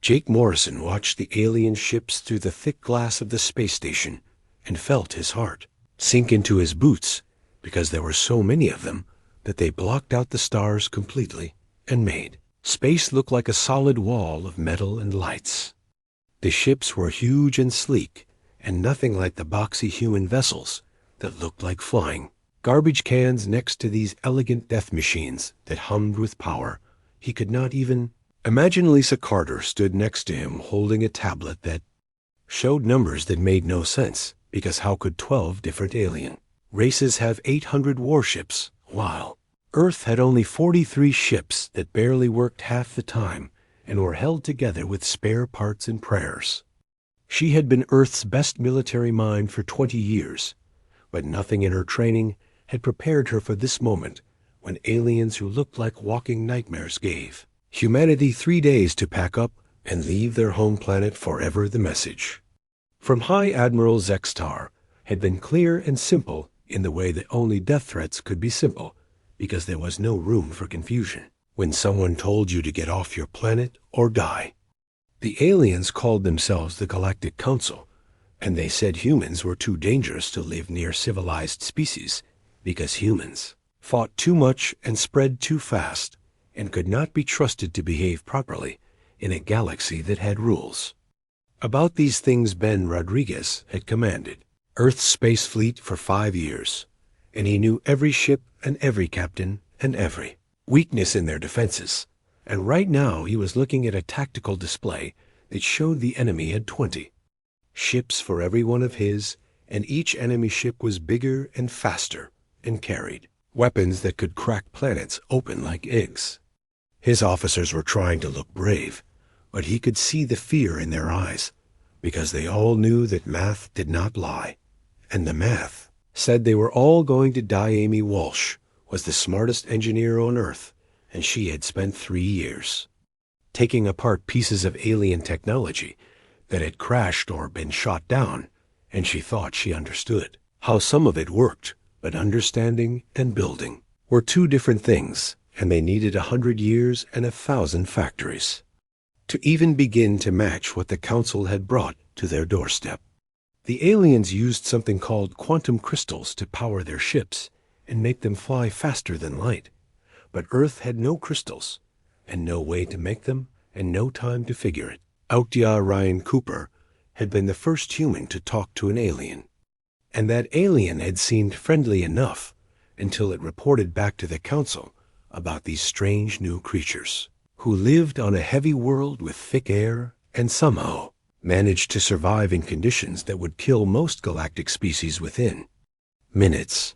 Jake Morrison watched the alien ships through the thick glass of the space station and felt his heart sink into his boots because there were so many of them that they blocked out the stars completely and made space look like a solid wall of metal and lights. The ships were huge and sleek, and nothing like the boxy human vessels that looked like flying garbage cans next to these elegant death machines that hummed with power. He could not even imagine. Lisa Carter stood next to him holding a tablet that showed numbers that made no sense, because how could 12 different alien races have 800 warships while Earth had only 43 ships that barely worked half the time and were held together with spare parts and prayers? She had been Earth's best military mind for 20 years, but nothing in her training had prepared her for this moment when aliens who looked like walking nightmares gave humanity 3 days to pack up and leave their home planet forever. The message from High Admiral Zextar had been clear and simple in the way that only death threats could be simple, because there was no room for confusion. When someone told you to get off your planet or die. The aliens called themselves the Galactic Council, and they said humans were too dangerous to live near civilized species because humans fought too much and spread too fast and could not be trusted to behave properly in a galaxy that had rules. About these things Ben Rodriguez had commanded Earth's space fleet for 5 years, and he knew every ship and every captain and every weakness in their defenses. And right now he was looking at a tactical display that showed the enemy had 20 ships for every one of his, and each enemy ship was bigger and faster and carried weapons that could crack planets open like eggs. His officers were trying to look brave, but he could see the fear in their eyes, because they all knew that math did not lie, and the math said they were all going to die. Amy Walsh was the smartest engineer on Earth, and she had spent 3 years taking apart pieces of alien technology that had crashed or been shot down, and she thought she understood how some of it worked, but understanding and building were two different things, and they needed 100 years and 1,000 factories to even begin to match what the Council had brought to their doorstep. The aliens used something called quantum crystals to power their ships and make them fly faster than light. But Earth had no crystals, and no way to make them, and no time to figure it. Outdia Ryan Cooper had been the first human to talk to an alien, and that alien had seemed friendly enough until it reported back to the Council about these strange new creatures who lived on a heavy world with thick air and somehow managed to survive in conditions that would kill most galactic species within minutes.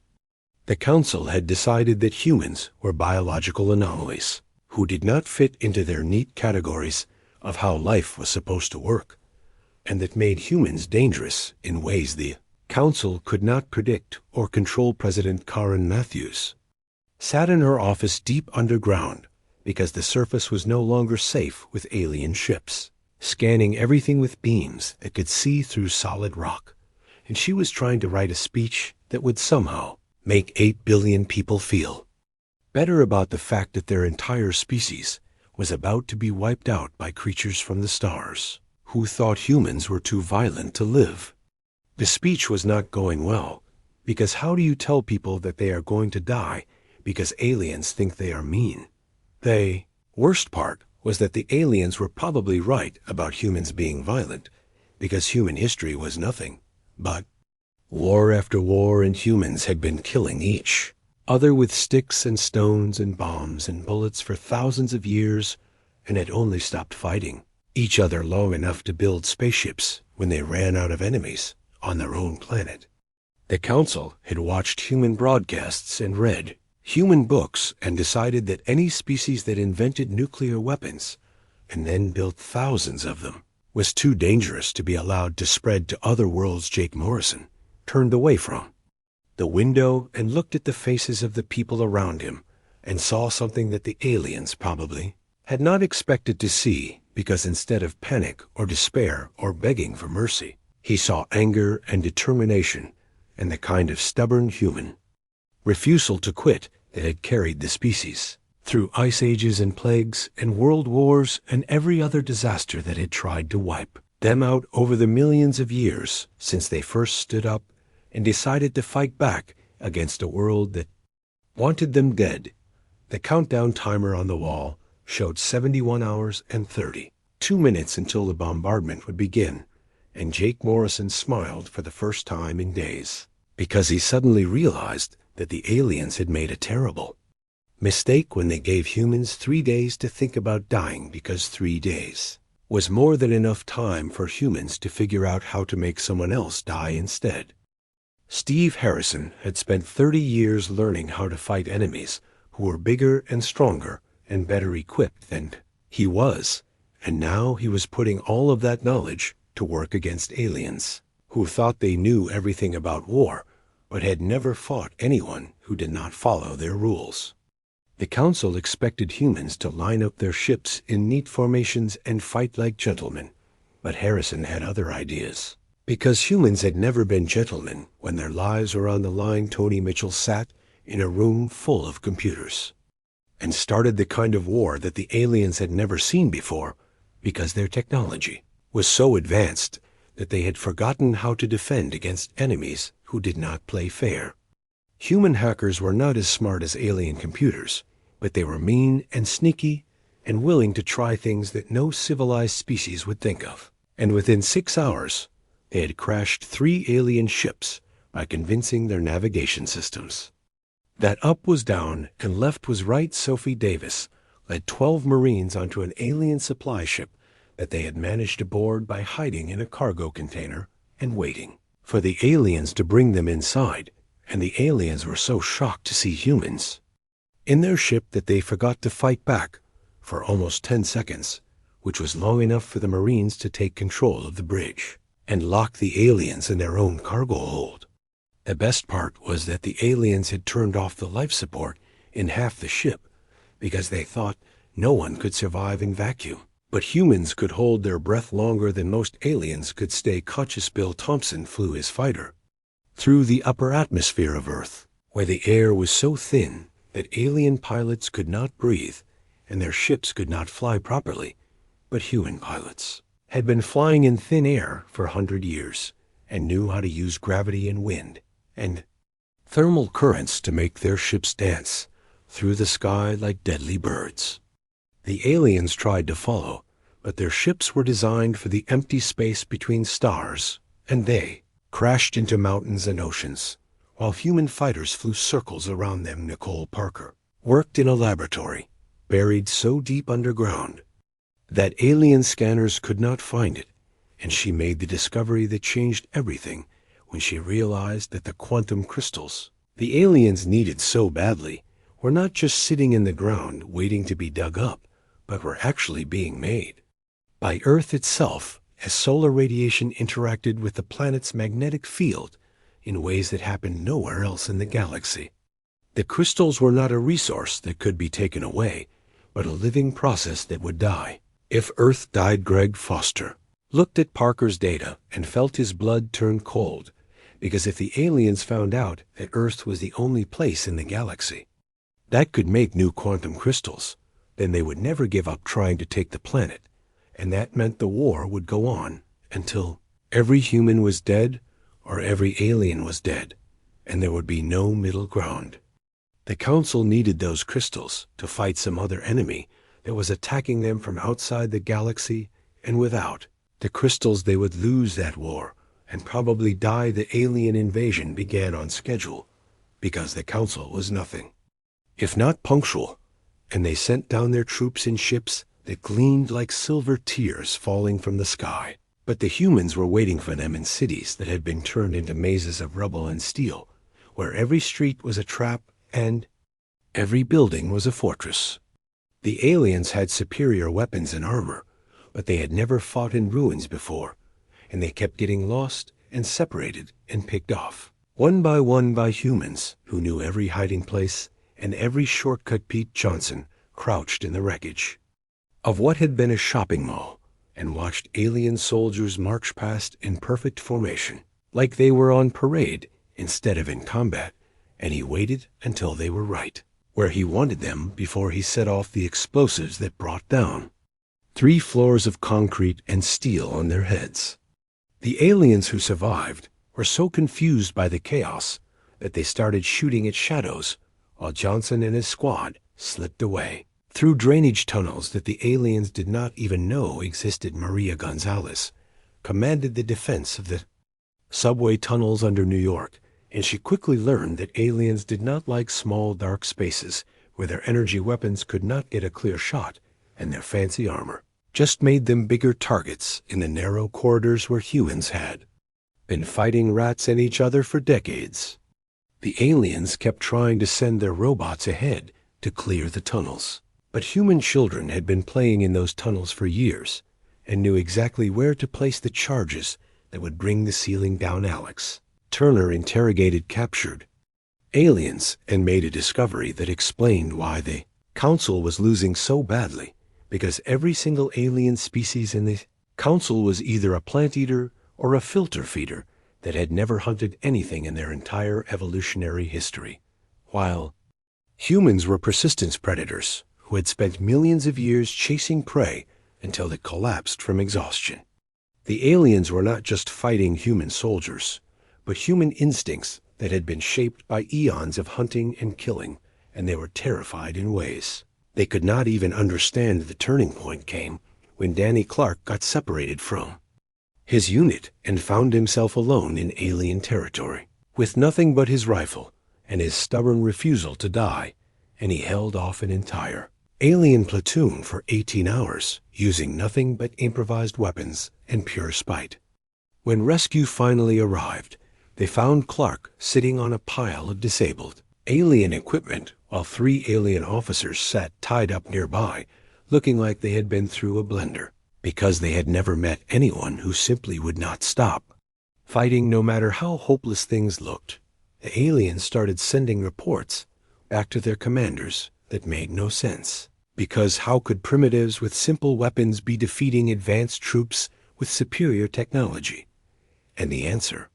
The Council had decided that humans were biological anomalies who did not fit into their neat categories of how life was supposed to work, and that made humans dangerous in ways the Council could not predict or control. President Karen Matthews sat in her office deep underground because the surface was no longer safe with alien ships, scanning everything with beams that could see through solid rock, and she was trying to write a speech that would somehow make 8 billion people feel better about the fact that their entire species was about to be wiped out by creatures from the stars who thought humans were too violent to live. The speech was not going well, because how do you tell people that they are going to die because aliens think they are mean? The worst part was that the aliens were probably right about humans being violent, because human history was nothing but war after war, and humans had been killing each other with sticks and stones and bombs and bullets for thousands of years, and had only stopped fighting each other long enough to build spaceships when they ran out of enemies on their own planet. The Council had watched human broadcasts and read human books and decided that any species that invented nuclear weapons and then built thousands of them was too dangerous to be allowed to spread to other worlds. Jake Morrison turned away from the window and looked at the faces of the people around him and saw something that the aliens probably had not expected to see, because instead of panic or despair or begging for mercy, he saw anger and determination and the kind of stubborn human refusal to quit that had carried the species through ice ages and plagues and world wars and every other disaster that had tried to wipe them out over the millions of years since they first stood up and decided to fight back against a world that wanted them dead. The countdown timer on the wall showed 71 hours and 32 minutes until the bombardment would begin, and Jake Morrison smiled for the first time in days, because he suddenly realized that the aliens had made a terrible mistake when they gave humans 3 days to think about dying, because 3 days was more than enough time for humans to figure out how to make someone else die instead. Steve Harrison had spent 30 years learning how to fight enemies who were bigger and stronger and better equipped than he was, and now he was putting all of that knowledge to work against aliens who thought they knew everything about war, but had never fought anyone who did not follow their rules. The council expected humans to line up their ships in neat formations and fight like gentlemen, but Harrison had other ideas. Because humans had never been gentlemen when their lives were on the line, Tony Mitchell sat in a room full of computers and started the kind of war that the aliens had never seen before, because their technology was so advanced that they had forgotten how to defend against enemies who did not play fair. Human hackers were not as smart as alien computers, but they were mean and sneaky and willing to try things that no civilized species would think of. And within 6 hours, they had crashed 3 alien ships by convincing their navigation systems that up was down and left was right. Sophie Davis led 12 Marines onto an alien supply ship that they had managed to board by hiding in a cargo container and waiting for the aliens to bring them inside, and the aliens were so shocked to see humans in their ship that they forgot to fight back for almost 10 seconds, which was long enough for the Marines to take control of the bridge and lock the aliens in their own cargo hold. The best part was that the aliens had turned off the life support in half the ship because they thought no one could survive in vacuum. But humans could hold their breath longer than most aliens could stay conscious. Bill Thompson flew his fighter through the upper atmosphere of Earth, where the air was so thin that alien pilots could not breathe and their ships could not fly properly. But human pilots had been flying in thin air for 100 years and knew how to use gravity and wind and thermal currents to make their ships dance through the sky like deadly birds. The aliens tried to follow, but their ships were designed for the empty space between stars, and they crashed into mountains and oceans, while human fighters flew circles around them. Nicole Parker worked in a laboratory buried so deep underground that alien scanners could not find it, and she made the discovery that changed everything when she realized that the quantum crystals the aliens needed so badly were not just sitting in the ground waiting to be dug up, but were actually being made by Earth itself, as solar radiation interacted with the planet's magnetic field in ways that happened nowhere else in the galaxy. The crystals were not a resource that could be taken away, but a living process that would die if Earth died. Greg Foster looked at Parker's data and felt his blood turn cold, because if the aliens found out that Earth was the only place in the galaxy that could make new quantum crystals, then they would never give up trying to take the planet, and that meant the war would go on until every human was dead or every alien was dead, and there would be no middle ground. The Council needed those crystals to fight some other enemy that was attacking them from outside the galaxy, and without the crystals they would lose that war and probably die. The alien invasion began on schedule because the Council was nothing if not punctual, and they sent down their troops in ships that gleamed like silver tears falling from the sky. But the humans were waiting for them in cities that had been turned into mazes of rubble and steel, where every street was a trap and every building was a fortress. The aliens had superior weapons and armor, but they had never fought in ruins before, and they kept getting lost and separated and picked off, one by humans who knew every hiding place and every shortcut. Pete Johnson crouched in the wreckage of what had been a shopping mall and watched alien soldiers march past in perfect formation, like they were on parade instead of in combat, and he waited until they were right. where he wanted them before he set off the explosives that brought down 3 floors of concrete and steel on their heads. The aliens who survived were so confused by the chaos that they started shooting at shadows, while Johnson and his squad slipped away through drainage tunnels that the aliens did not even know existed. Maria Gonzalez commanded the defense of the subway tunnels under New York, and she quickly learned that aliens did not like small dark spaces where their energy weapons could not get a clear shot, and their fancy armor just made them bigger targets in the narrow corridors where humans had been fighting rats and each other for decades. The aliens kept trying to send their robots ahead to clear the tunnels, but human children had been playing in those tunnels for years and knew exactly where to place the charges that would bring the ceiling down. Alex Turner interrogated captured aliens and made a discovery that explained why the Council was losing so badly, because every single alien species in the Council was either a plant eater or a filter feeder that had never hunted anything in their entire evolutionary history, while humans were persistence predators who had spent millions of years chasing prey until it collapsed from exhaustion. The aliens were not just fighting human soldiers, but human instincts that had been shaped by eons of hunting and killing, and they were terrified in ways they could not even understand. The turning point came when Danny Clark got separated from his unit and found himself alone in alien territory, with nothing but his rifle and his stubborn refusal to die, and he held off an entire alien platoon for 18 hours, using nothing but improvised weapons and pure spite. When rescue finally arrived, they found Clark sitting on a pile of disabled alien equipment, while 3 alien officers sat tied up nearby, looking like they had been through a blender, because they had never met anyone who simply would not stop fighting no matter how hopeless things looked. The aliens started sending reports back to their commanders that made no sense, because how could primitives with simple weapons be defeating advanced troops with superior technology? And the answer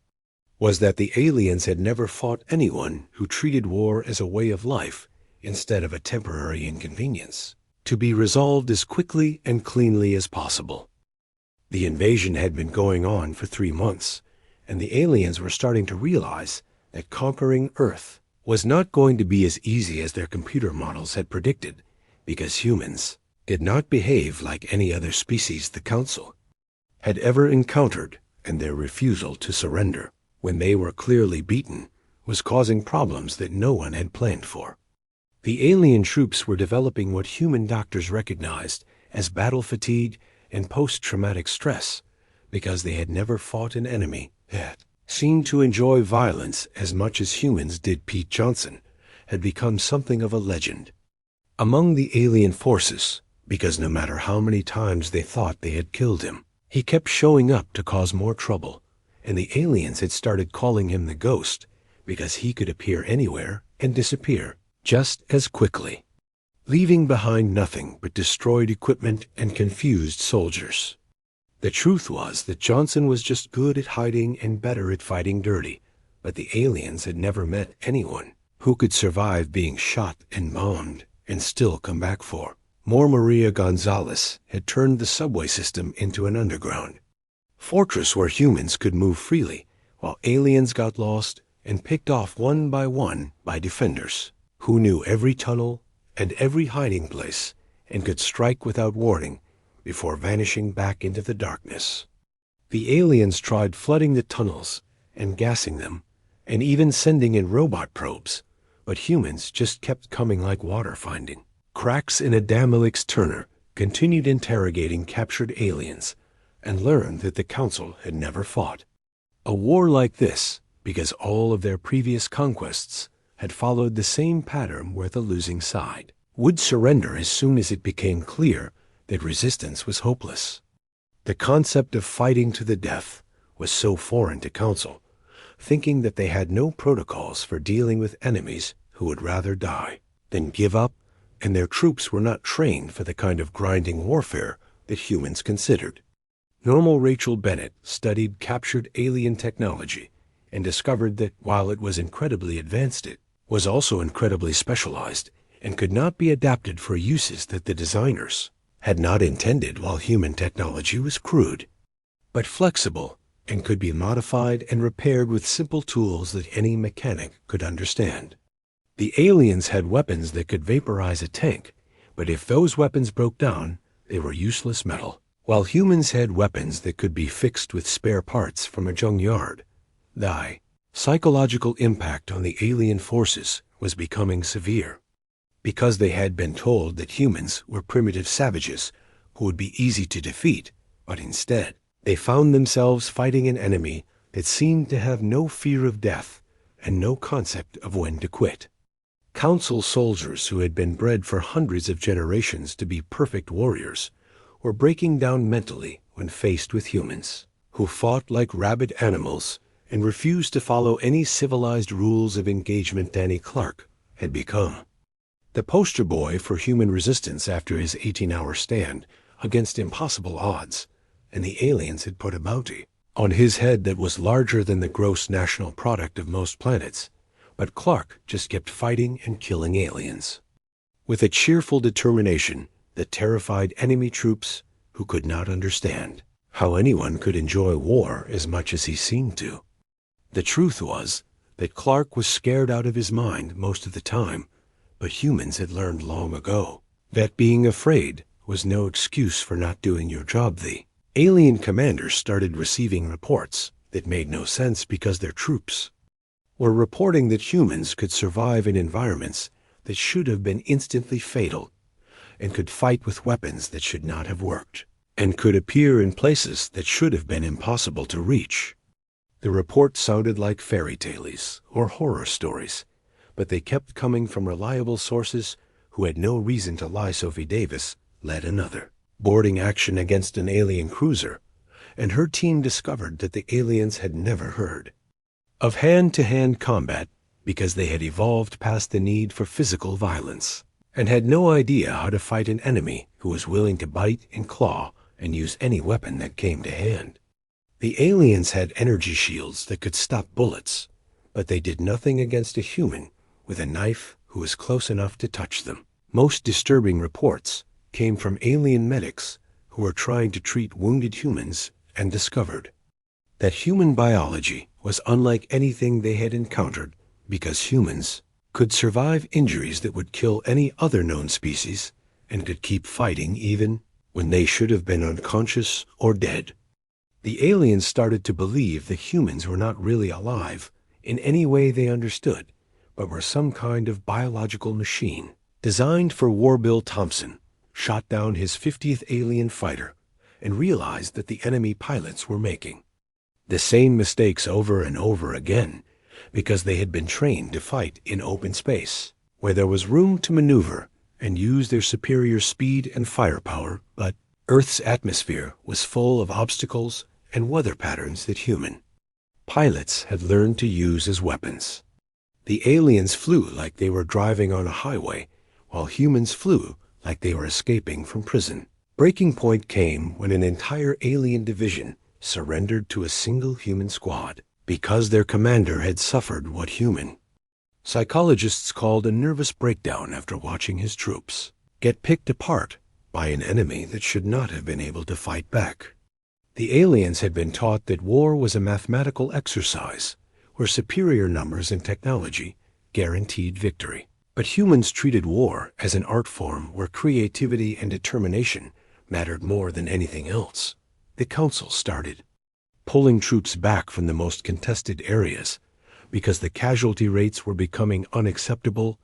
was that the aliens had never fought anyone who treated war as a way of life instead of a temporary inconvenience, to be resolved as quickly and cleanly as possible. The invasion had been going on for 3 months, and the aliens were starting to realize that conquering Earth was not going to be as easy as their computer models had predicted, because humans did not behave like any other species the Council had ever encountered, and their refusal to surrender when they were clearly beaten was causing problems that no one had planned for. The alien troops were developing what human doctors recognized as battle fatigue and post-traumatic stress, because they had never fought an enemy that seemed to enjoy violence as much as humans did. Pete Johnson had become something of a legend among the alien forces, because no matter how many times they thought they had killed him, he kept showing up to cause more trouble, and the aliens had started calling him the Ghost because he could appear anywhere and disappear just as quickly, leaving behind nothing but destroyed equipment and confused soldiers. The truth was that Johnson was just good at hiding and better at fighting dirty, but the aliens had never met anyone who could survive being shot and bombed and still come back for more. Maria Gonzalez had turned the subway system into an underground fortress where humans could move freely, while aliens got lost and picked off one by defenders who knew every tunnel and every hiding place and could strike without warning before vanishing back into the darkness. The aliens tried flooding the tunnels and gassing them, and even sending in robot probes, but humans just kept coming like water. Finding cracks in a dam, Alex Turner continued interrogating captured aliens and learned that the Council had never fought a war like this, because all of their previous conquests had followed the same pattern where the losing side would surrender as soon as it became clear that resistance was hopeless. The concept of fighting to the death was so foreign to Council, thinking that they had no protocols for dealing with enemies who would rather die than give up, and their troops were not trained for the kind of grinding warfare that humans considered normal. Rachel Bennett studied captured alien technology and discovered that while it was incredibly advanced, it was also incredibly specialized and could not be adapted for uses that the designers had not intended while human technology was crude, but flexible and could be modified and repaired with simple tools that any mechanic could understand. The aliens had weapons that could vaporize a tank, but if those weapons broke down, they were useless metal, while humans had weapons that could be fixed with spare parts from a junkyard. The psychological impact on the alien forces was becoming severe, because they had been told that humans were primitive savages who would be easy to defeat, but instead they found themselves fighting an enemy that seemed to have no fear of death and no concept of when to quit. Council soldiers who had been bred for hundreds of generations to be perfect warriors were breaking down mentally when faced with humans, who fought like rabid animals and refused to follow any civilized rules of engagement. Danny Clark had become the poster boy for human resistance after his 18-hour stand against impossible odds, and the aliens had put a bounty on his head that was larger than the gross national product of most planets. But Clark just kept fighting and killing aliens with a cheerful determination that terrified enemy troops who could not understand how anyone could enjoy war as much as he seemed to. The truth was that Clark was scared out of his mind most of the time, but humans had learned long ago that being afraid was no excuse for not doing your job. The alien commanders started receiving reports that made no sense because their troops were reporting that humans could survive in environments that should have been instantly fatal, and could fight with weapons that should not have worked, and could appear in places that should have been impossible to reach. The report sounded like fairy tales or horror stories, but they kept coming from reliable sources who had no reason to lie. Sophie Davis led another boarding action against an alien cruiser, and her team discovered that the aliens had never heard of hand-to-hand combat because they had evolved past the need for physical violence and had no idea how to fight an enemy who was willing to bite and claw and use any weapon that came to hand. The aliens had energy shields that could stop bullets, but they did nothing against a human with a knife who was close enough to touch them. Most disturbing reports came from alien medics who were trying to treat wounded humans and discovered that human biology was unlike anything they had encountered because humans could survive injuries that would kill any other known species and could keep fighting even when they should have been unconscious or dead. The aliens started to believe that humans were not really alive in any way they understood, but were some kind of biological machine designed for War. Bill Thompson shot down his 50th alien fighter and realized that the enemy pilots were making the same mistakes over and over again because they had been trained to fight in open space, where there was room to maneuver and use their superior speed and firepower, but Earth's atmosphere was full of obstacles and weather patterns that human pilots had learned to use as weapons. The aliens flew like they were driving on a highway, while humans flew like they were escaping from prison. Breaking point came when an entire alien division surrendered to a single human squad because their commander had suffered what human psychologists called a nervous breakdown after watching his troops get picked apart by an enemy that should not have been able to fight back. The aliens had been taught that war was a mathematical exercise where superior numbers and technology guaranteed victory. But humans treated war as an art form where creativity and determination mattered more than anything else. The council started pulling troops back from the most contested areas because the casualty rates were becoming unacceptable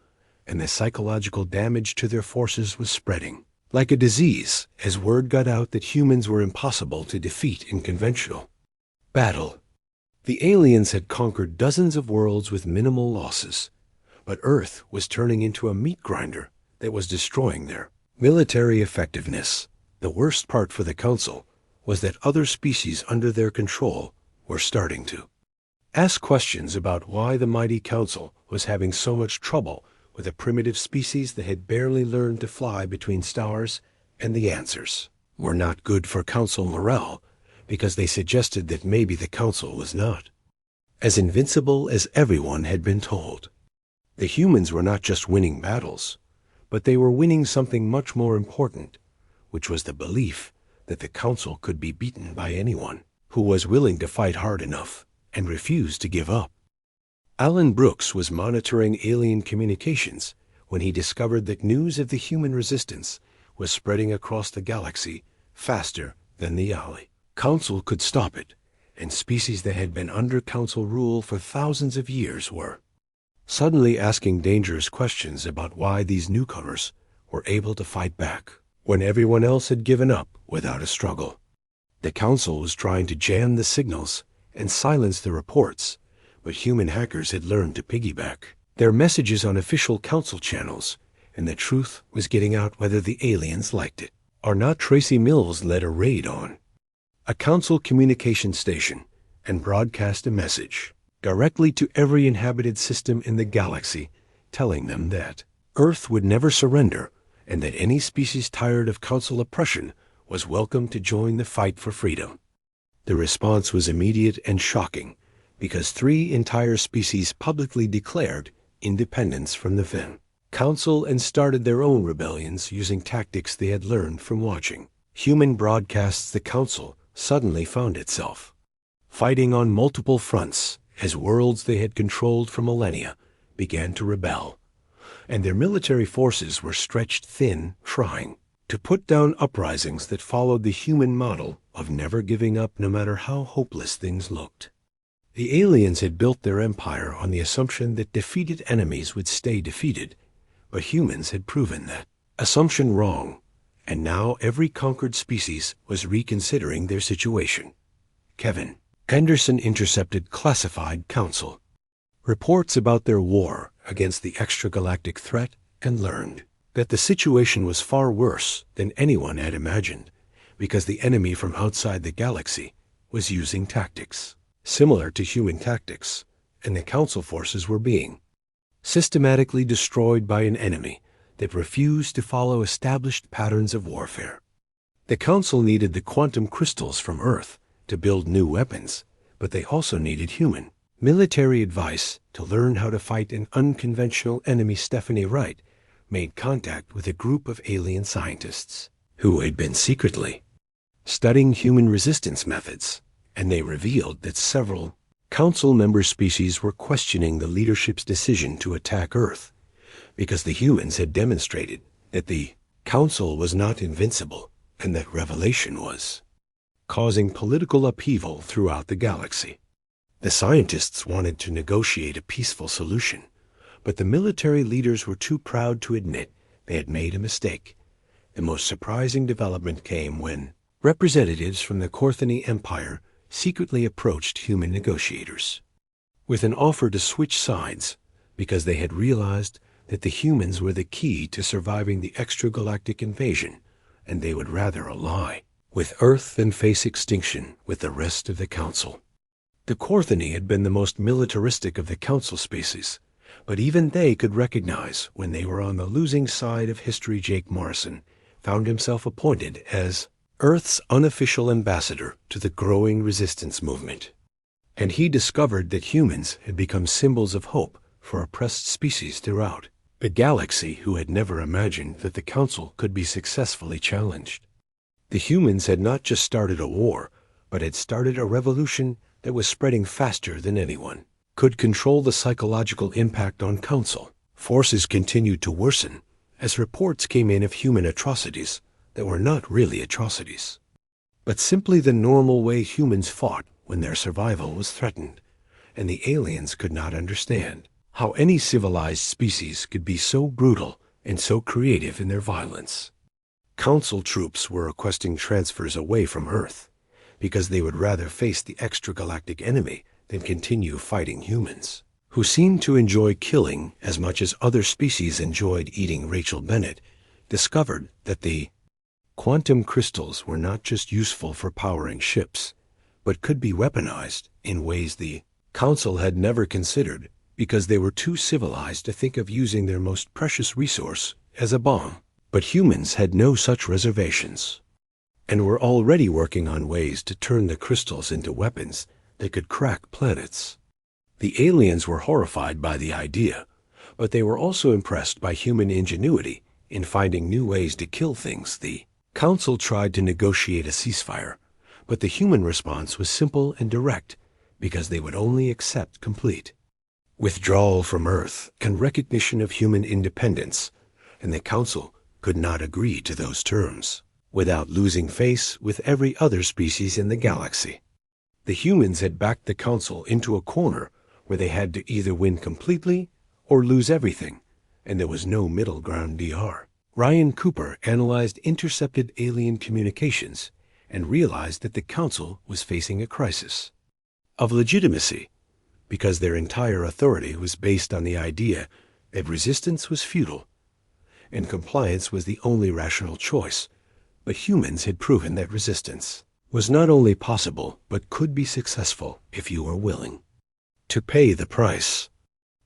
and the psychological damage to their forces was spreading like a disease as word got out that humans were impossible to defeat in conventional battle. The aliens had conquered dozens of worlds with minimal losses, but Earth was turning into a meat grinder that was destroying their military effectiveness. The worst part for the Council was that other species under their control were starting to ask questions about why the mighty Council was having so much trouble with a primitive species that had barely learned to fly between stars, and the answers were not good for Council morale because they suggested that maybe the Council was not as invincible as everyone had been told. The humans were not just winning battles, But they were winning something much more important, which was the belief that the Council could be beaten by anyone who was willing to fight hard enough and refuse to give up. Alan Brooks was monitoring alien communications when he discovered that news of the human resistance was spreading across the galaxy faster than the eye. Council could stop it, and species that had been under Council rule for thousands of years were suddenly asking dangerous questions about why these newcomers were able to fight back when everyone else had given up without a struggle. The Council was trying to jam the signals and silence the reports, but human hackers had learned to piggyback their messages on official Council channels, and the truth was getting out whether the aliens liked it or not. Tracy Mills led a raid on a Council communication station and broadcast a message directly to every inhabited system in the galaxy, telling them that Earth would never surrender and that any species tired of Council oppression was welcome to join the fight for freedom. The response was immediate and shocking, because 3 entire species publicly declared independence from the Council and started their own rebellions using tactics they had learned from watching human broadcasts. The Council suddenly found itself fighting on multiple fronts as worlds they had controlled for millennia began to rebel, and their military forces were stretched thin trying to put down uprisings that followed the human model of never giving up no matter how hopeless things looked. The aliens had built their empire on the assumption that defeated enemies would stay defeated, but humans had proven that assumption wrong, and now every conquered species was reconsidering their situation. Kevin Anderson intercepted classified Council reports about their war against the extragalactic threat and learned that the situation was far worse than anyone had imagined, because the enemy from outside the galaxy was using tactics similar to human tactics, and the Council forces were being systematically destroyed by an enemy that refused to follow established patterns of warfare. The Council needed the quantum crystals from Earth to build new weapons, but they also needed human military advice to learn how to fight an unconventional enemy. Stephanie Wright made contact with a group of alien scientists who had been secretly studying human resistance methods, and they revealed that several Council member species were questioning the leadership's decision to attack Earth because the humans had demonstrated that the Council was not invincible and that revelation was causing political upheaval throughout the galaxy. The scientists wanted to negotiate a peaceful solution, but the military leaders were too proud to admit they had made a mistake. The most surprising development came when representatives from the Corthany Empire secretly approached human negotiators with an offer to switch sides because they had realized that the humans were the key to surviving the extragalactic invasion, and they would rather ally with Earth than face extinction with the rest of the Council. The Corthany had been the most militaristic of the Council species, but even they could recognize when they were on the losing side of history. Jake Morrison found himself appointed as Earth's unofficial ambassador to the growing resistance movement, and he discovered that humans had become symbols of hope for oppressed species throughout the galaxy who had never imagined that the Council could be successfully challenged. The humans had not just started a war, but had started a revolution that was spreading faster than anyone could control. The psychological impact on Council forces continued to worsen as reports came in of human atrocities that were not really atrocities, but simply the normal way humans fought when their survival was threatened, and the aliens could not understand how any civilized species could be so brutal and so creative in their violence. Council troops were requesting transfers away from Earth because they would rather face the extragalactic enemy than continue fighting humans, who seemed to enjoy killing as much as other species enjoyed eating. Rachel Bennett discovered that the quantum crystals were not just useful for powering ships, but could be weaponized in ways the Council had never considered because they were too civilized to think of using their most precious resource as a bomb. But humans had no such reservations, and were already working on ways to turn the crystals into weapons that could crack planets. The aliens were horrified by the idea, but they were also impressed by human ingenuity in finding new ways to kill things. The Council tried to negotiate a ceasefire, but the human response was simple and direct because they would only accept complete withdrawal from Earth and recognition of human independence, and the Council could not agree to those terms without losing face with every other species in the galaxy. The humans had backed the Council into a corner where they had to either win completely or lose everything, and there was no middle ground. Dr. Ryan Cooper analyzed intercepted alien communications and realized that the Council was facing a crisis of legitimacy, because their entire authority was based on the idea that resistance was futile and compliance was the only rational choice. But humans had proven that resistance was not only possible but could be successful if you were willing to pay the price.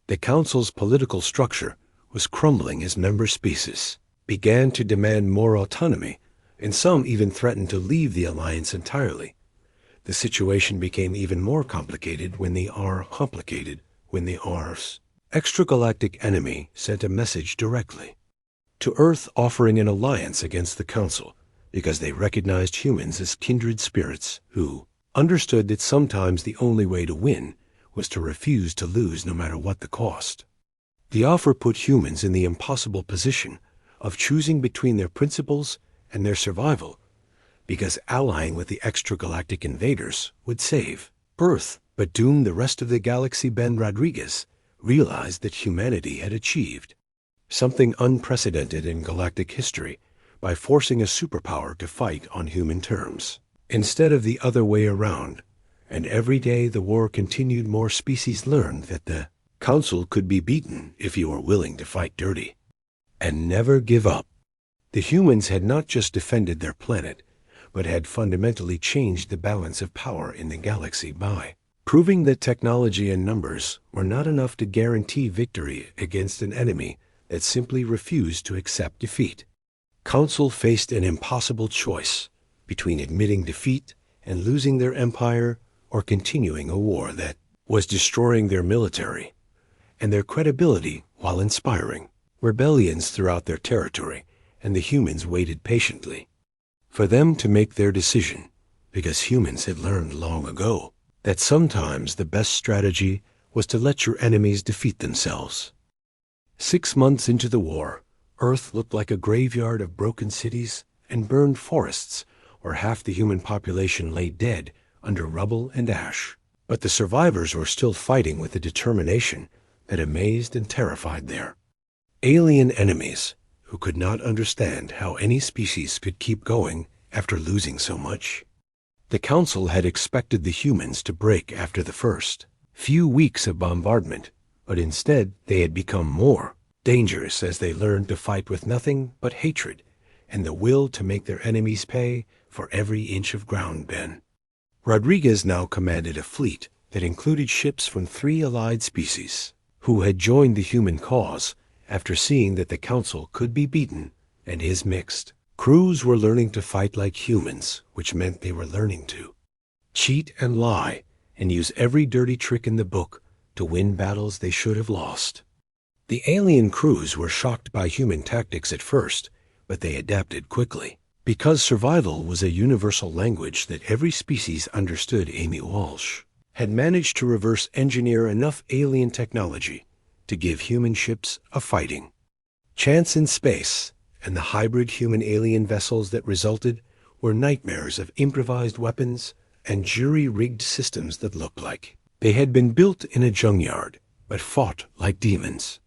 The Council's political structure was crumbling as member species began to demand more autonomy, and some even threatened to leave the alliance entirely. The situation became even more complicated when the Orcs, extragalactic enemy, sent a message directly to Earth offering an alliance against the Council because they recognized humans as kindred spirits who understood that sometimes the only way to win was to refuse to lose no matter what the cost. The offer put humans in the impossible position of choosing between their principles and their survival, because allying with the extragalactic invaders would save Earth, but doom the rest of the galaxy. Ben Rodriguez realized that humanity had achieved something unprecedented in galactic history by forcing a superpower to fight on human terms, instead of the other way around. And every day the war continued, more species learned that the Council could be beaten if you were willing to fight dirty and never give up. The humans had not just defended their planet, but had fundamentally changed the balance of power in the galaxy by proving that technology and numbers were not enough to guarantee victory against an enemy that simply refused to accept defeat. Council faced an impossible choice between admitting defeat and losing their empire, or continuing a war that was destroying their military and their credibility while inspiring rebellions throughout their territory. And the humans waited patiently for them to make their decision, because humans had learned long ago that sometimes the best strategy was to let your enemies defeat themselves. 6 months into the war, Earth looked like a graveyard of broken cities and burned forests where half the human population lay dead under rubble and ash. But the survivors were still fighting with a determination that amazed and terrified their alien enemies, who could not understand how any species could keep going after losing so much. The Council had expected the humans to break after the first few weeks of bombardment, but instead they had become more dangerous as they learned to fight with nothing but hatred and the will to make their enemies pay for every inch of ground. Ben Rodriguez now commanded a fleet that included ships from 3 allied species who had joined the human cause after seeing that the Council could be beaten, and his mixed crews were learning to fight like humans, which meant they were learning to cheat and lie and use every dirty trick in the book to win battles they should have lost. The alien crews were shocked by human tactics at first, but they adapted quickly, because survival was a universal language that every species understood. Amy Walsh had managed to reverse engineer enough alien technology to give human ships a fighting chance in space, and the hybrid human-alien vessels that resulted were nightmares of improvised weapons and jury-rigged systems that looked like they had been built in a junkyard, but fought like demons.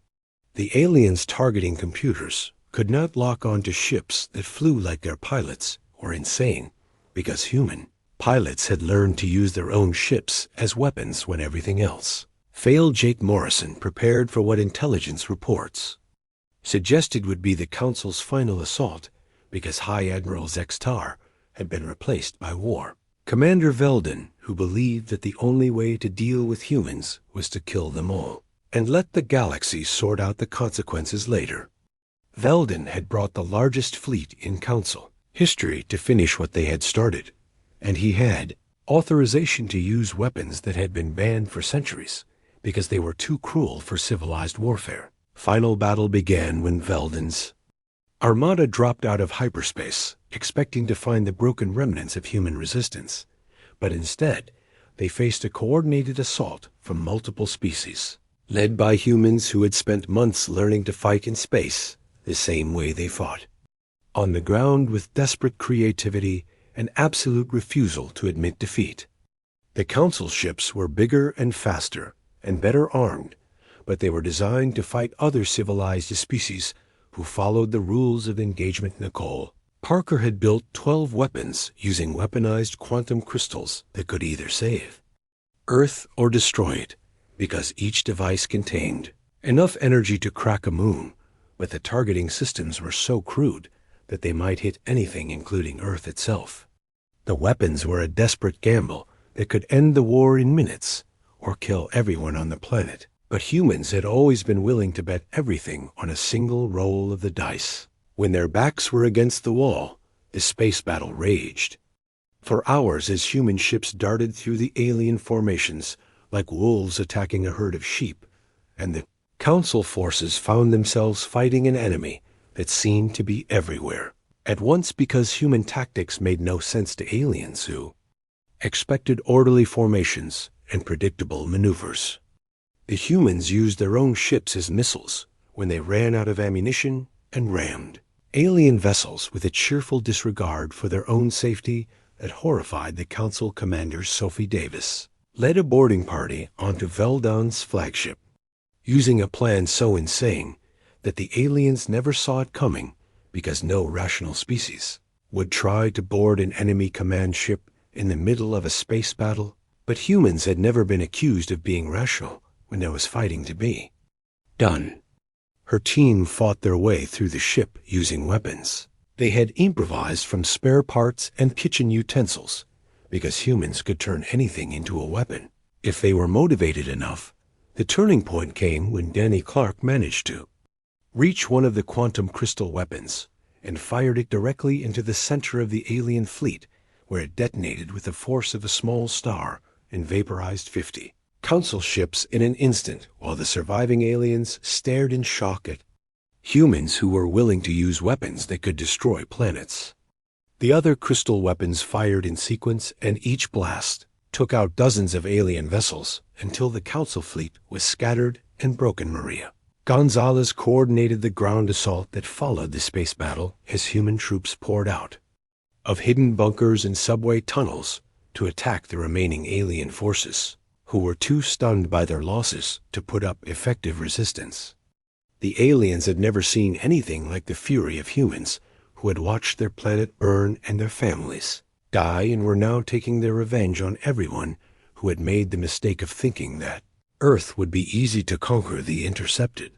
The aliens' targeting computers could not lock onto ships that flew like their pilots were insane, because human pilots had learned to use their own ships as weapons when everything else failed. Jake Morrison prepared for what intelligence reports suggested would be the Council's final assault, because High Admiral Zextar had been replaced by War Commander Veldon, who believed that the only way to deal with humans was to kill them all and let the galaxy sort out the consequences later. Veldon had brought the largest fleet in Council history to finish what they had started, and he had authorization to use weapons that had been banned for centuries because they were too cruel for civilized warfare. Final battle began when Veldon's Armada dropped out of hyperspace, expecting to find the broken remnants of human resistance, but instead, they faced a coordinated assault from multiple species, led by humans who had spent months learning to fight in space the same way they fought. On the ground with desperate creativity and absolute refusal to admit defeat. The Council ships were bigger and faster and better armed, but they were designed to fight other civilized species who followed the rules of engagement Nicole. Parker had built 12 weapons using weaponized quantum crystals that could either save Earth or destroy it, because each device contained enough energy to crack a moon, but the targeting systems were so crude that they might hit anything including Earth itself. The weapons were a desperate gamble that could end the war in minutes or kill everyone on the planet. But humans had always been willing to bet everything on a single roll of the dice. When their backs were against the wall, the space battle raged. For hours as human ships darted through the alien formations like wolves attacking a herd of sheep, and the Council forces found themselves fighting an enemy that seemed to be everywhere. At once because human tactics made no sense to aliens who expected orderly formations and predictable maneuvers. The humans used their own ships as missiles when they ran out of ammunition and rammed alien vessels with a cheerful disregard for their own safety that horrified the Council commander Sophie Davis, led a boarding party onto Veldon's flagship, using a plan so insane that the aliens never saw it coming because no rational species would try to board an enemy command ship in the middle of a space battle. But humans had never been accused of being rational when there was fighting to be done. Her team fought their way through the ship using weapons they had improvised from spare parts and kitchen utensils, because humans could turn anything into a weapon if they were motivated enough. The turning point came when Danny Clark managed to reach one of the quantum crystal weapons and fired it directly into the center of the alien fleet, where it detonated with the force of a small star and vaporized 50 Council ships in an instant, while the surviving aliens stared in shock at humans who were willing to use weapons that could destroy planets. The other crystal weapons fired in sequence, and each blast took out dozens of alien vessels until the Council fleet was scattered and broken. Maria Gonzalez coordinated the ground assault that followed the space battle as human troops poured out of hidden bunkers and subway tunnels to attack the remaining alien forces, who were too stunned by their losses to put up effective resistance. The aliens had never seen anything like the fury of humans who had watched their planet burn and their families die, and were now taking their revenge on everyone who had made the mistake of thinking that Earth would be easy to conquer the intercepted.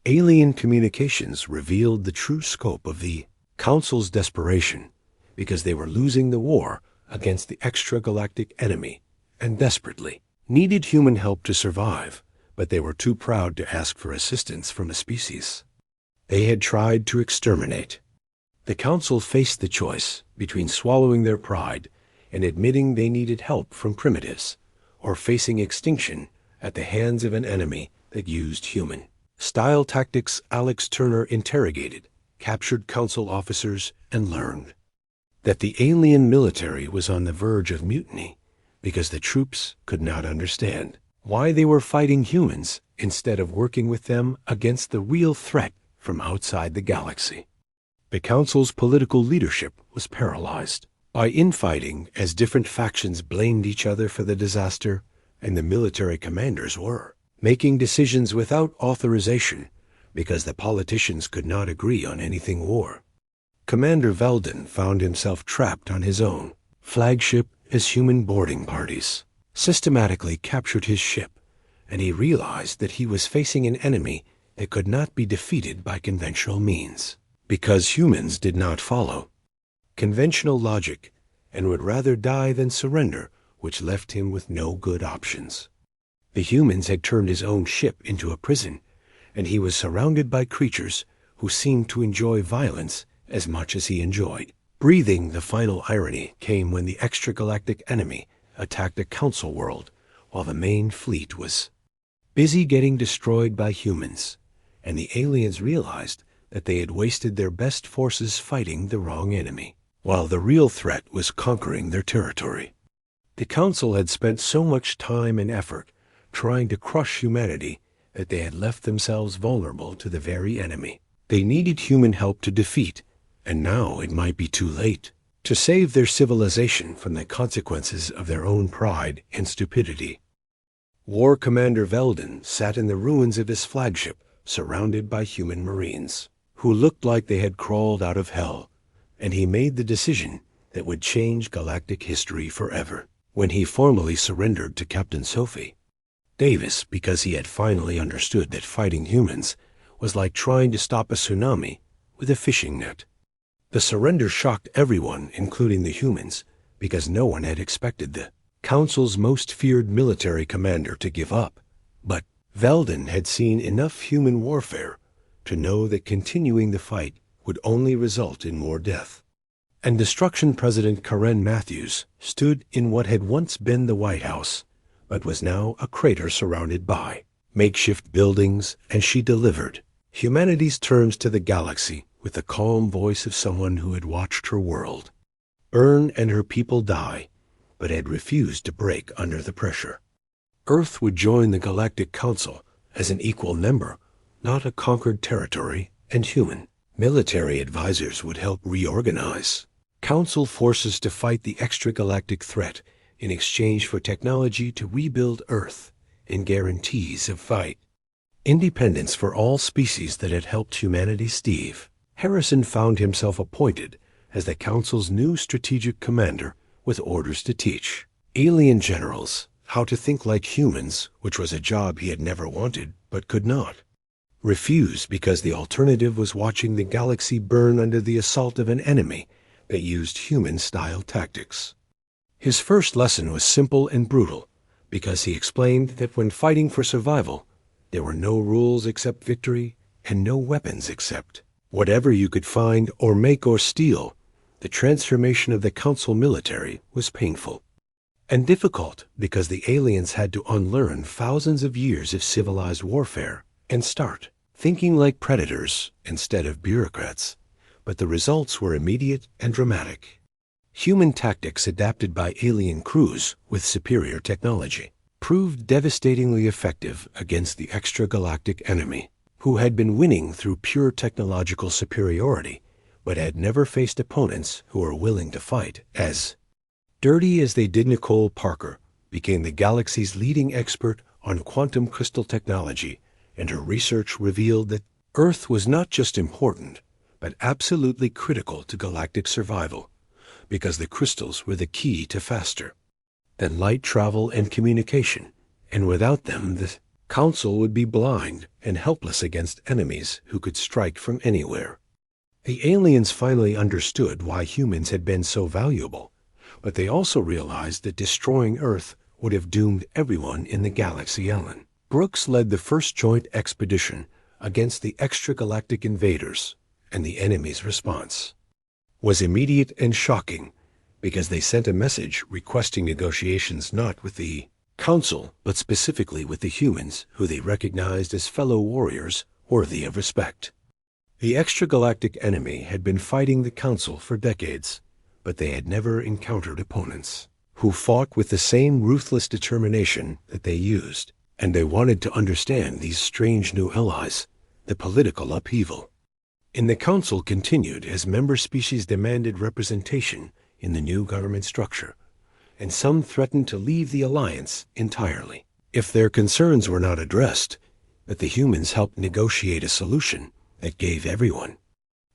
Alien communications revealed the true scope of the Council's desperation, because they were losing the war against the extragalactic enemy and desperately needed human help to survive, but they were too proud to ask for assistance from a species they had tried to exterminate. The Council faced the choice between swallowing their pride and admitting they needed help from primitives, or facing extinction at the hands of an enemy that used human style tactics. Alex Turner interrogated captured Council officers and learned that the alien military was on the verge of mutiny because the troops could not understand why they were fighting humans instead of working with them against the real threat from outside the galaxy. The Council's political leadership was paralyzed by infighting as different factions blamed each other for the disaster, and the military commanders were making decisions without authorization because the politicians could not agree on anything war. Commander Veldon found himself trapped on his own flagship as human boarding parties systematically captured his ship, and he realized that he was facing an enemy that could not be defeated by conventional means, because humans did not follow conventional logic and would rather die than surrender, which left him with no good options. The humans had turned his own ship into a prison, and he was surrounded by creatures who seemed to enjoy violence as much as he enjoyed breathing. The final irony came when the extragalactic enemy attacked a Council world while the main fleet was busy getting destroyed by humans, and the aliens realized that they had wasted their best forces fighting the wrong enemy, while the real threat was conquering their territory. The Council had spent so much time and effort trying to crush humanity that they had left themselves vulnerable to the very enemy they needed human help to defeat, and now it might be too late. To save their civilization from the consequences of their own pride and stupidity. War Commander Veldon sat in the ruins of his flagship, surrounded by human marines, who looked like they had crawled out of hell, and he made the decision that would change galactic history forever when he formally surrendered to Captain Sophie. Davis, because he had finally understood that fighting humans was like trying to stop a tsunami with a fishing net. The surrender shocked everyone, including the humans, because no one had expected the Council's most feared military commander to give up. But Veldon had seen enough human warfare to know that continuing the fight would only result in more death. And Destruction President Karen Matthews stood in what had once been the White House, but was now a crater surrounded by makeshift buildings, and she delivered humanity's terms to the galaxy with the calm voice of someone who had watched her world burn and her people die, but had refused to break under the pressure. Earth would join the Galactic Council as an equal member, not a conquered territory, and human military advisors would help reorganize Council forces to fight the extragalactic threat in exchange for technology to rebuild Earth and guarantees of fight. Independence for all species that had helped humanity. Steve Harrison found himself appointed as the Council's new strategic commander with orders to teach alien generals how to think like humans, which was a job he had never wanted but could not. Refused because the alternative was watching the galaxy burn under the assault of an enemy that used human-style tactics. His first lesson was simple and brutal because he explained that when fighting for survival, there were no rules except victory and no weapons except whatever you could find or make or steal. The transformation of the Council military was painful and difficult because the aliens had to unlearn thousands of years of civilized warfare and start thinking like predators instead of bureaucrats. But the results were immediate and dramatic. Human tactics adapted by alien crews with superior technology proved devastatingly effective against the extragalactic enemy, who had been winning through pure technological superiority, but had never faced opponents who were willing to fight. As dirty as they did, Nicole Parker became the galaxy's leading expert on quantum crystal technology, and her research revealed that Earth was not just important, but absolutely critical to galactic survival, because the crystals were the key to faster than light travel and communication, and without them the Council would be blind and helpless against enemies who could strike from anywhere. The aliens finally understood why humans had been so valuable, but they also realized that destroying Earth would have doomed everyone in the galaxy. Ellen Brooks led the first joint expedition against the extragalactic invaders, and the enemy's response was immediate and shocking because they sent a message requesting negotiations not with the Council, but specifically with the humans who they recognized as fellow warriors worthy of respect. The extragalactic enemy had been fighting the Council for decades, but they had never encountered opponents who fought with the same ruthless determination that they used, and they wanted to understand these strange new allies, the political upheaval in the Council continued as member species demanded representation in the new government structure, and some threatened to leave the alliance entirely if their concerns were not addressed, but the humans helped negotiate a solution that gave everyone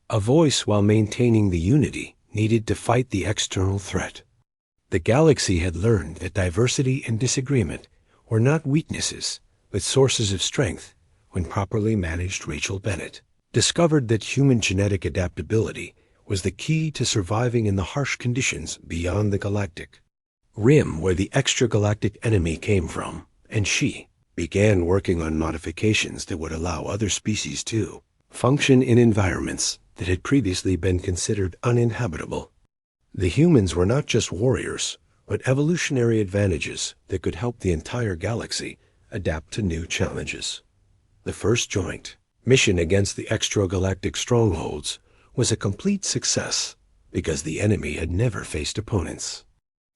a voice while maintaining the unity needed to fight the external threat. The galaxy had learned that diversity and disagreement were not weaknesses, but sources of strength when properly managed. Rachel Bennett discovered that human genetic adaptability was the key to surviving in the harsh conditions beyond the galactic rim where the extragalactic enemy came from, and she began working on modifications that would allow other species to function in environments that had previously been considered uninhabitable. The humans were not just warriors, but evolutionary advantages that could help the entire galaxy adapt to new challenges. The first joint mission against the extragalactic strongholds was a complete success because the enemy had never faced opponents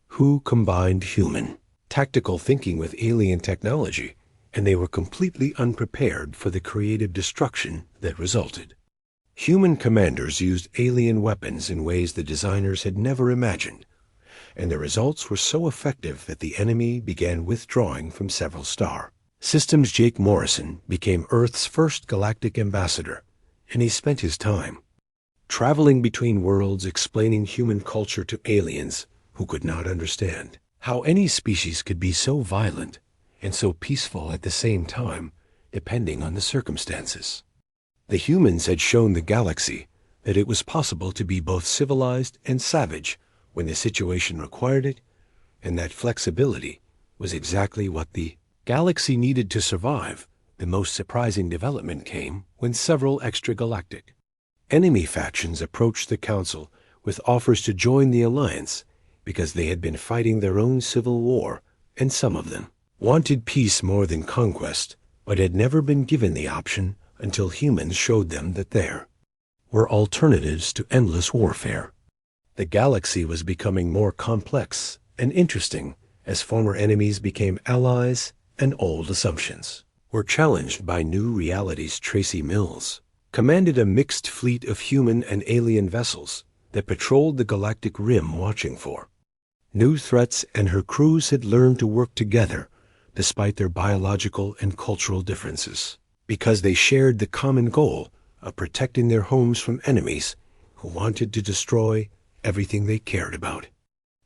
who combined human, tactical thinking with alien technology, and they were completely unprepared for the creative destruction that resulted. Human commanders used alien weapons in ways the designers had never imagined, and the results were so effective that the enemy began withdrawing from several star systems. Jake Morrison became Earth's first galactic ambassador, and he spent his time traveling between worlds explaining human culture to aliens who could not understand how any species could be so violent and so peaceful at the same time, depending on the circumstances. The humans had shown the galaxy that it was possible to be both civilized and savage when the situation required it, and that flexibility was exactly what the galaxy needed to survive. The most surprising development came when several extragalactic enemy factions approached the Council with offers to join the Alliance because they had been fighting their own civil war, and some of them wanted peace more than conquest, but had never been given the option until humans showed them that there were alternatives to endless warfare. The galaxy was becoming more complex and interesting as former enemies became allies and old assumptions were challenged by new realities. Tracy Mills commanded a mixed fleet of human and alien vessels that patrolled the galactic rim watching for new threats, and her crews had learned to work together despite their biological and cultural differences because they shared the common goal of protecting their homes from enemies who wanted to destroy everything they cared about.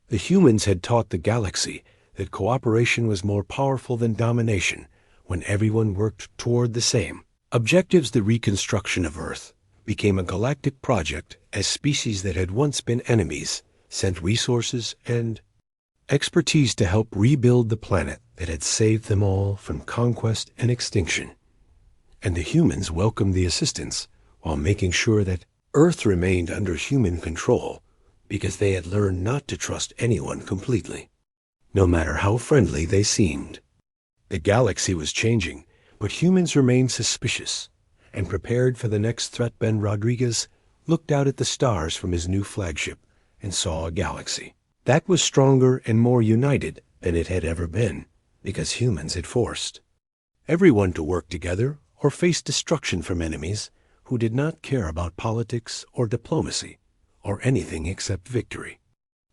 The humans had taught the galaxy that cooperation was more powerful than domination when everyone worked toward the same objectives. The reconstruction of Earth became a galactic project as species that had once been enemies sent resources and expertise to help rebuild the planet that had saved them all from conquest and extinction. And the humans welcomed the assistance while making sure that Earth remained under human control because they had learned not to trust anyone completely, no matter how friendly they seemed. The galaxy was changing, but humans remained suspicious and prepared for the next threat. Ben Rodriguez looked out at the stars from his new flagship and saw a galaxy that was stronger and more united than it had ever been because humans had forced everyone to work together or face destruction from enemies who did not care about politics or diplomacy or anything except victory.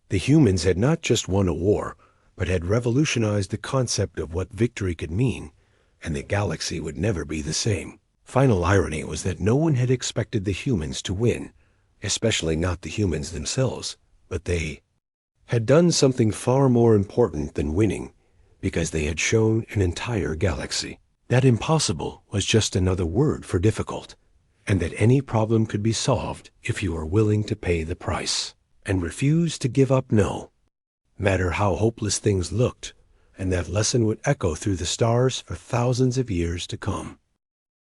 The humans had not just won a war, but had revolutionized the concept of what victory could mean, and the galaxy would never be the same. Final irony was that no one had expected the humans to win, especially not the humans themselves, but they had done something far more important than winning because they had shown an entire galaxy that impossible was just another word for difficult, and that any problem could be solved if you were willing to pay the price and refuse to give up. No matter how hopeless things looked, and that lesson would echo through the stars for thousands of years to come.